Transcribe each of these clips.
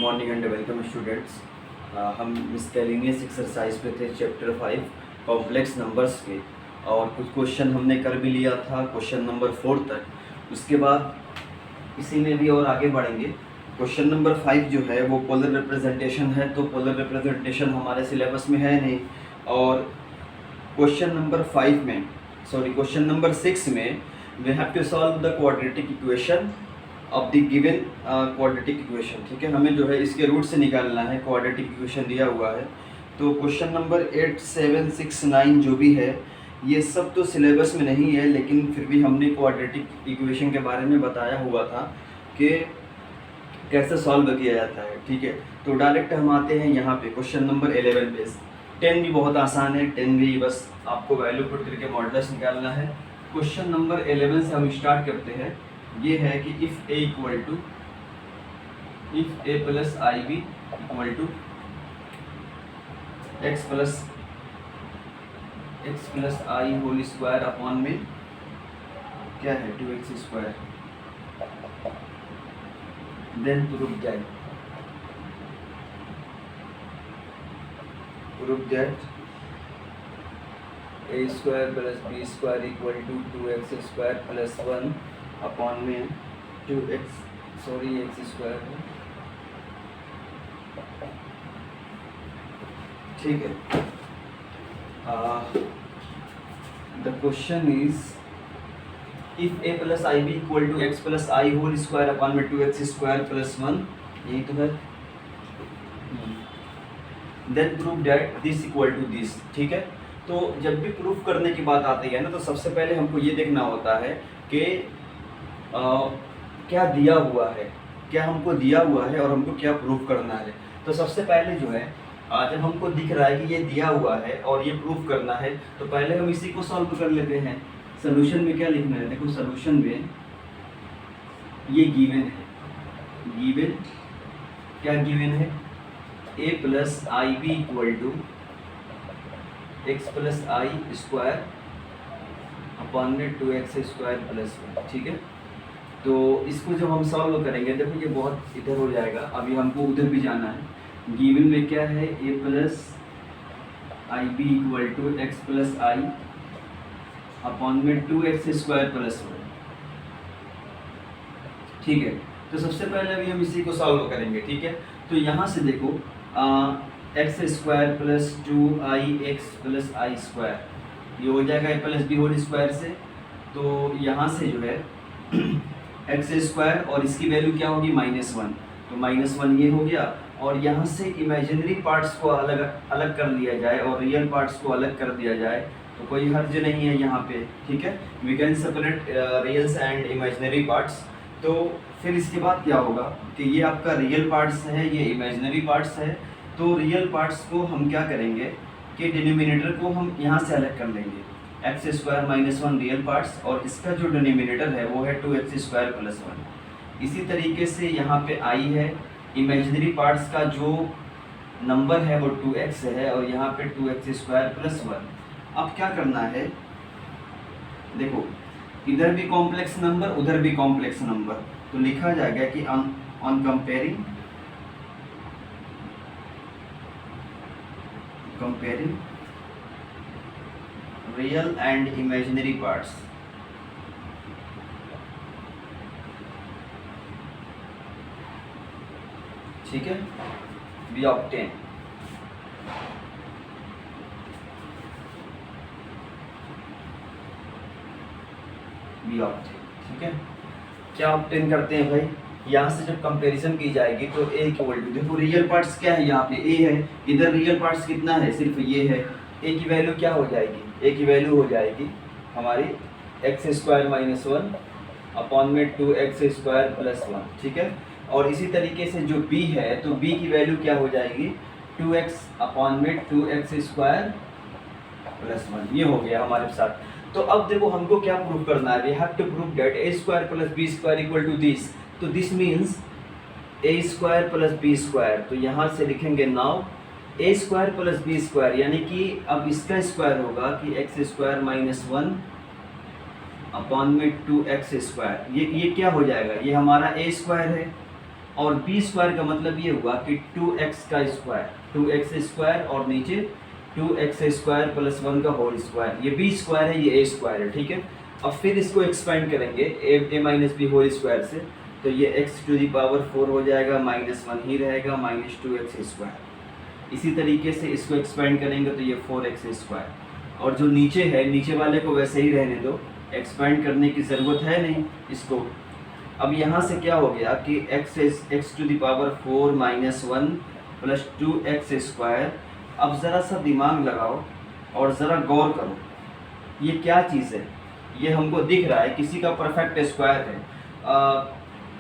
Morning and welcome students. हम मिसकेलेनियस exercise पे थे चैप्टर 5 कॉम्प्लेक्स नंबर्स के, और कुछ क्वेश्चन हमने कर भी लिया था क्वेश्चन नंबर 4 तक। उसके बाद इसी में भी और आगे बढ़ेंगे। क्वेश्चन नंबर 5 जो है वो पोलर रिप्रेजेंटेशन है, तो पोलर रिप्रेजेंटेशन हमारे सिलेबस में है नहीं। और क्वेश्चन नंबर 6 में we have to solve the quadratic equation of the given quadratic equation. ठीक है, हमें जो है इसके रूट से निकालना है। क्वाड्रेटिक इक्वेशन दिया हुआ है, तो क्वेश्चन नंबर 8, 7, 6, 9 जो भी है ये सब तो सिलेबस में नहीं है, लेकिन फिर भी हमने क्वाड्रेटिक इक्वेशन के बारे में बताया हुआ था कि कैसे सॉल्व किया जाता है। ठीक है, तो डायरेक्ट हम आते हैं यहाँ पे क्वेश्चन नंबर 11 पे। 10 भी बहुत आसान है, 10 भी बस आपको वैल्यू पुट करके मॉडुलस निकालना है। क्वेश्चन नंबर 11 से हम स्टार्ट करते हैं। ये है कि if a plus i b equal to x plus i whole square upon में क्या है 2x square, then prove that a square plus b square equal to 2x square plus 1 upon में एक्स स्क्वायर है। ठीक है, the question is if a plus i b equal to x plus i whole square upon में 2x square plus 1, यही तो है। Then prove that this equal to this. ठीक है, तो जब भी प्रूफ करने की बात आती है ना, तो सबसे पहले हमको ये देखना होता है कि क्या दिया हुआ है, क्या हमको दिया हुआ है और हमको क्या प्रूफ करना है। तो सबसे पहले जो है जब हमको दिख रहा है कि ये दिया हुआ है और ये प्रूफ करना है, तो पहले हम इसी को सॉल्व कर लेते हैं। सोल्यूशन में क्या लिखना है, देखो सोल्यूशन में ये गिवन है। गिवन क्या गिवन है, a plus i b equal to x plus i square upon में 2x स्क्वायर प्लस 1। ठीक है, तो इसको जब हम सॉल्व करेंगे, देखो ये बहुत इधर हो जाएगा, अभी हमको उधर भी जाना है। गिवन में क्या है, a plus i b equal to x plus i upon में 2x स्क्वायर प्लस 1। ठीक है, तो सबसे पहले अभी हम इसी को सॉल्व करेंगे। ठीक है, तो यहाँ से देखो x square plus 2ix plus i square, ये हो जाएगा a plus b whole square से। तो यहाँ से जो है एक्स स्क्वायर और इसकी वैल्यू क्या होगी -1, तो -1 ये हो गया। और यहाँ से इमेजिनरी पार्ट्स को अलग कर लिया जाए और रियल पार्ट्स को अलग कर दिया जाए, तो कोई हर्ज नहीं है यहाँ पे। ठीक है, we can separate reals and imaginary parts. तो फिर इसके बाद क्या होगा कि ये आपका रियल पार्ट्स है, ये इमेजिनरी पार्ट्स है। तो रियल पार्ट्स को हम क्या करेंगे कि डिनोमिनेटर को हम यहाँ से अलग कर लेंगे, एक्स स्क्वायर -1 रियल पार्ट्स, और इसका जो डिनोमिनेटर है वो है 2x स्क्वायर प्लस 1। इसी तरीके से यहाँ पे आई है, इमेजिनरी पार्ट्स का जो नंबर है वो 2x है, और यहाँ पे 2x स्क्वायर प्लस 1। अब क्या करना है, देखो इधर भी कॉम्प्लेक्स नंबर उधर भी कॉम्प्लेक्स नंबर, तो लिखा जाएगा कि on comparing real and imaginary parts, ठीक है, वी ऑब्टेन ठीक है, क्या ऑब्टेन करते हैं भाई, यहाँ से जब कंपैरिजन की जाएगी तो ए इक्वल टू, देखो रियल पार्ट्स क्या है, यहाँ पे ए है, इधर रियल पार्ट्स कितना है, सिर्फ ये है। ए की वैल्यू क्या हो जाएगी, ए की वैल्यू हो जाएगी हमारी एक्स स्क्वायर -1 अपॉन में 2x स्क्वायर प्लस 1। ठीक है, और इसी तरीके से जो b है, तो b की वैल्यू क्या हो जाएगी 2x अपॉन में 2x स्क्वायर प्लस 1। ये हो गया हमारे साथ। तो अब देखो हमको क्या प्रूव करना है, we have to prove that a square plus b square equal to this. तो this means a square plus b square, तो यहाँ से लिखेंगे now a square plus b square, यानी कि अब इसका स्क्वायर होगा कि एक्स स्क्वायर -1 अपॉन में 2x स्क्वायर। ये क्या हो जाएगा, ये हमारा ए स्क्वायर है, और बी स्क्वायर का मतलब ये हुआ कि 2x का स्क्वायर, 2x स्क्वायर और नीचे 2x स्क्वायर प्लस 1 का होल स्क्वायर, ये बी स्क्वायर है, ये ए स्क्वायर है, ठीक है। अब फिर इसको एक्सपेंड करेंगे ए माइनस बी होल स्क्वायर से, तो ये x टू दी पावर 4 हो जाएगा, -1 ही रहेगा, -2x स्क्वायर। इसी तरीके से इसको एक्सपेंड करेंगे तो ये 4x स्क्वायर, और जो नीचे है नीचे वाले को वैसे ही रहने दो, एक्सपेंड करने की ज़रूरत है नहीं इसको। अब यहाँ से क्या हो गया कि x to the power 4 -1 plus 2x square. अब ज़रा सा दिमाग लगाओ और ज़रा गौर करो, ये क्या चीज़ है? ये हमको दिख रहा है किसी का परफेक्ट स्क्वायर है,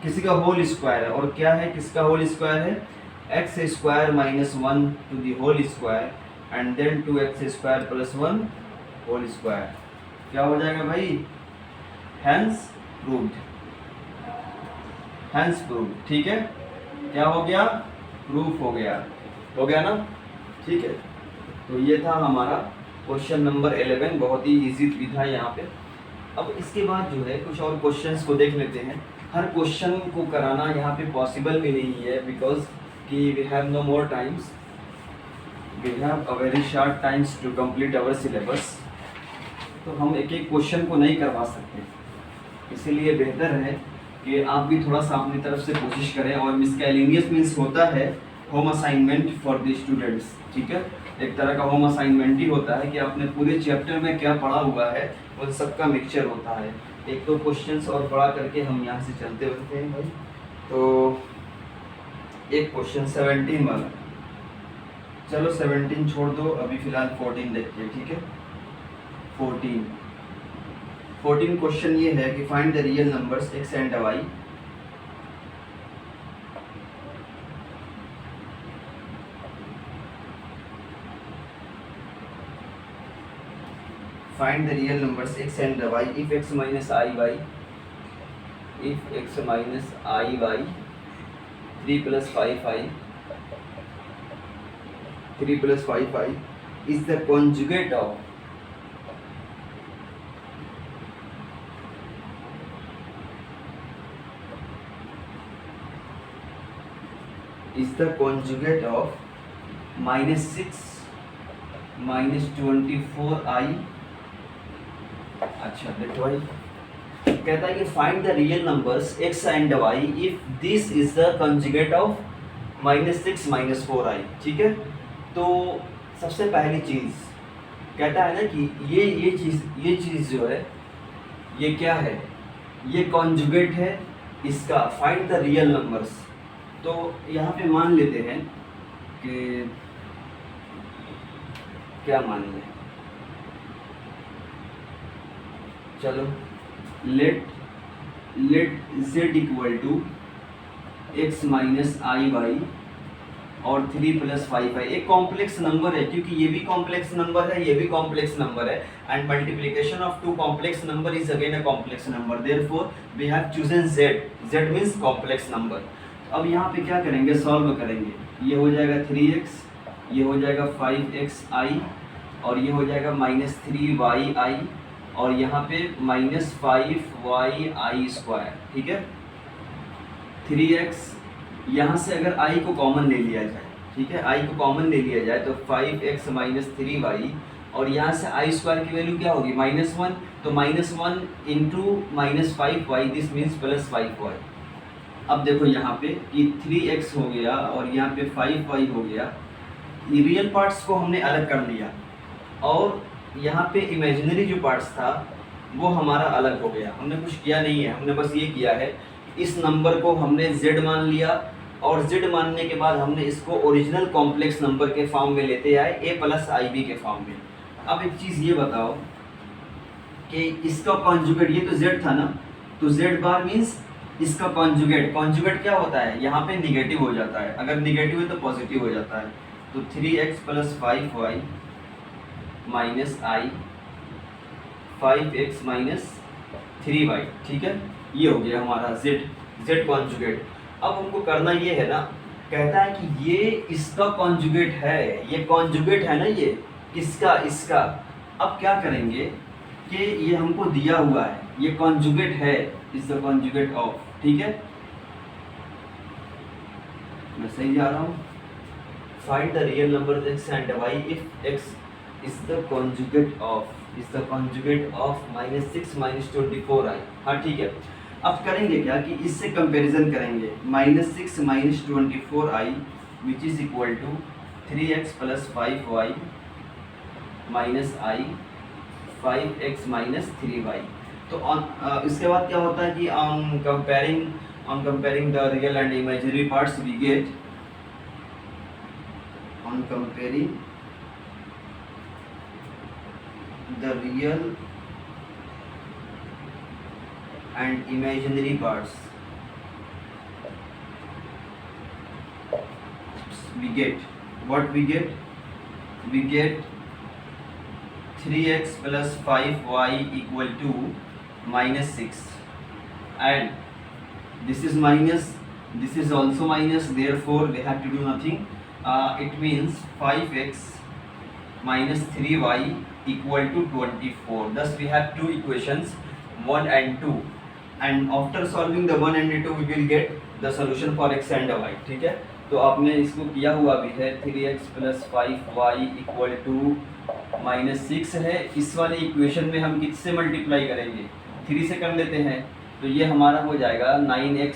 किसी का होल स्क्वायर है, और क्या है, किसका होल स्क्वायर है? x square -1 to the whole square and then 2x square plus 1 whole square. क्या हो जाएगा भाई? हैंस प्रूव्ड, हैंस प्रूव्ड, ठीक है। क्या हो गया? प्रूफ हो गया ना, ठीक है। तो ये था हमारा क्वेश्चन नंबर 11, बहुत ही इजी भी था यहाँ पे। अब इसके बाद जो है कुछ और क्वेश्चंस को देख लेते हैं। हर क्वेश्चन को कराना यहाँ पे पॉसिबल भी नहीं है, बिकॉज कि we have no more times, we have a very short times to complete our syllabus. तो हम एक एक क्वेश्चन को नहीं करवा सकते, इसीलिए बेहतर है कि आप भी थोड़ा सा अपनी तरफ से कोशिश करें। और मिसकैलेनियस मीन्स होता है home assignment for the students, ठीक है। एक तरह का होम असाइनमेंट ही होता है कि आपने पूरे चैप्टर में क्या पढ़ा हुआ है उन सबका मिक्सचर होता है। एक तो क्वेश्चंस और पढ़ा करके हम यहाँ से चलते रहते हैं भाई। तो एक क्वेश्चन 17 वाला, चलो 17 छोड़ दो, अभी फिलहाल 14 देखते हैं, ठीक है। 14 क्वेश्चन ये है कि find the real numbers x and y find the real numbers x and y if x minus iy, if x minus iy 3 plus 5i, 3 plus 5i is the conjugate of -6 -24i। अच्छा देखो भाई, कहता है कि find the real numbers x and y if this is the conjugate of -6 -4i, ठीक है। तो सबसे पहली चीज़ कहता है ना कि ये चीज़ जो है ये क्या है? ये कॉन्जुगेट है इसका। फाइंड द रियल नंबर्स, तो यहाँ पे मान लेते हैं कि क्या मान लें, चलो let z equal to x minus i y और 3 प्लस 5i। एक कॉम्प्लेक्स नंबर है, क्योंकि ये भी कॉम्प्लेक्स नंबर है, ये भी कॉम्प्लेक्स नंबर है, and multiplication of two complex number is again a complex number, therefore we have chosen z means complex number. अब यहाँ पे क्या करेंगे? सॉल्व करेंगे। ये हो जाएगा 3x, ये हो जाएगा 5xi, और ये हो जाएगा -3yi, और यहाँ पे -5yi स्क्वायर, ठीक है। 3x, यहाँ से अगर i को कॉमन ले लिया जाए, ठीक है, i को कॉमन ले लिया जाए तो 5x -3y, और यहाँ से i स्क्वायर की वैल्यू क्या होगी? -1, तो -1 into -5y, this means +5y। अब देखो यहाँ पे कि 3x हो गया और यहाँ पे 5y हो गया, ये रियल पार्ट्स को हमने अलग कर लिया, और यहाँ पे इमेजिनरी जो पार्ट्स था वो हमारा अलग हो गया। हमने कुछ किया नहीं है, हमने बस ये किया है इस नंबर को हमने z मान लिया, और z मानने के बाद हमने इसको ओरिजिनल कॉम्प्लेक्स नंबर के फॉर्म में लेते आए, a + ib के फॉर्म में। अब एक चीज़ ये बताओ कि इसका कॉन्जुगेट, ये तो z था ना, तो z बार मीन्स इसका कॉन्जुगेट। कॉन्जुगेट क्या होता है? यहाँ पे निगेटिव हो जाता है, अगर निगेटिव है तो पॉजिटिव हो जाता है। तो 3x + 5y minus i 5x - 3y, ठीक है। ये हो गया हमारा z कॉन्जुगेट। अब हमको करना ये है ना, कहता है कि ये इसका कॉन्जुगेट है, ये कॉन्जुगेट है ना, ये किसका? इसका। अब क्या करेंगे कि ये हमको दिया हुआ है, ये कॉन्जुगेट है, इज द कॉन्जुगेट ऑफ, ठीक है। मैं सही जा रहा हूँ। Find the real number x and y if x is the conjugate of -6 -24i। हाँ ठीक है, अब करेंगे क्या कि इससे कंपैरिजन करेंगे। -6 -24i which is equal to 3x + 5y minus i 5x - 3y। तो इसके बाद क्या होता है कि on comparing the real and imaginary parts we get on comparing the real and imaginary parts we get 3x plus 5y equal to -6 and this is minus, this is also minus, therefore we have to do nothing. It means 5x minus 3y equal to 24. Thus we have two equations 1 and 2 and after solving the 1 and 2 we will get the solution for x and y। ठीक है, तो आपने इसको किया हुआ भी है 3x plus 5y equal to -6 है। इस वाले इक्वेशन में हम किससे मल्टीप्लाई करेंगे, 3 से कर लेते हैं, तो ये हमारा हो जाएगा 9x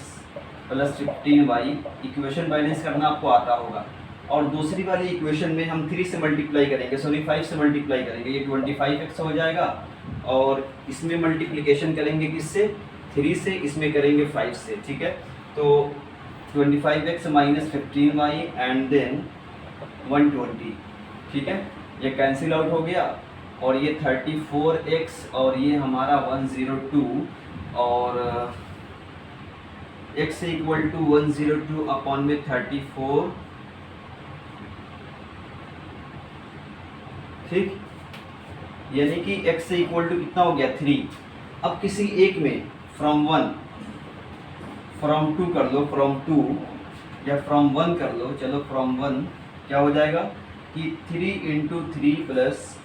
plus 15y। Equation balance करना आपको आता होगा। और दूसरी वाली इक्वेशन में हम 3 से मल्टीप्लाई करेंगे, सॉरी 5 से मल्टीप्लाई करेंगे, ये 25x हो जाएगा। और इसमें मल्टीप्लिकेशन करेंगे किससे, 3 से, इसमें करेंगे 5 से। ठीक है, तो 25x - 15y एंड देन 120। ठीक है, ये कैंसिल आउट हो गया और ये 34x और ये हमारा 102 और x इक्वल टू 102 अपॉन में 34। ठीक, यानी कि x से इक्वल टू कितना हो गया 3। अब किसी एक में फ्रॉम 2 कर लो, फ्रॉम 2 या फ्रॉम 1 कर लो। चलो फ्रॉम 1 क्या हो जाएगा कि 3 × 3 +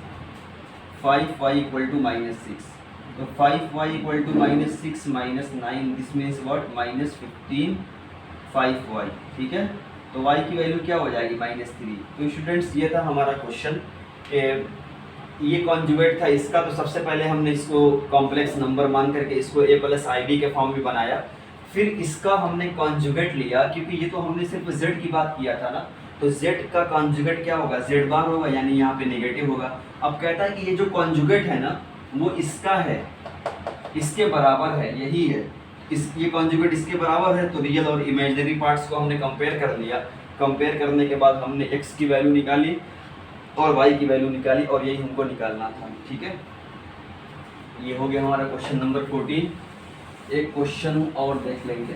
5y इक्वल टू -6। तो 5y equal to -6 - 9, this means what -15 5y। ठीक है, तो y की वैल्यू क्या हो जाएगी -3। तो स्टूडेंट्स ये था हमारा क्वेश्चन, ये कॉन्जुगेट था इसका। तो सबसे पहले हमने इसको कॉम्प्लेक्स नंबर मान करके इसको a + ib के फॉर्म में बनाया, फिर इसका हमने कॉन्जुगेट लिया, क्योंकि ये तो हमने सिर्फ z की बात किया था ना, तो z का कॉन्जुगेट क्या होगा, z बार होगा, यानी यहाँ पे नेगेटिव होगा। अब कहता है कि ये जो कॉन्जुगेट है ना वो इसका है, इसके बराबर है, यही है, ये कॉन्जुगेट इसके बराबर है। तो रियल और इमेजिनरी पार्ट्स को हमने कंपेयर कर लिया। कंपेयर करने के बाद हमने x की वैल्यू निकाली और y की वैल्यू निकाली और यही हमको निकालना था। ठीक है, ये हो गया हमारा क्वेश्चन नंबर 14। एक क्वेश्चन और देख लेंगे।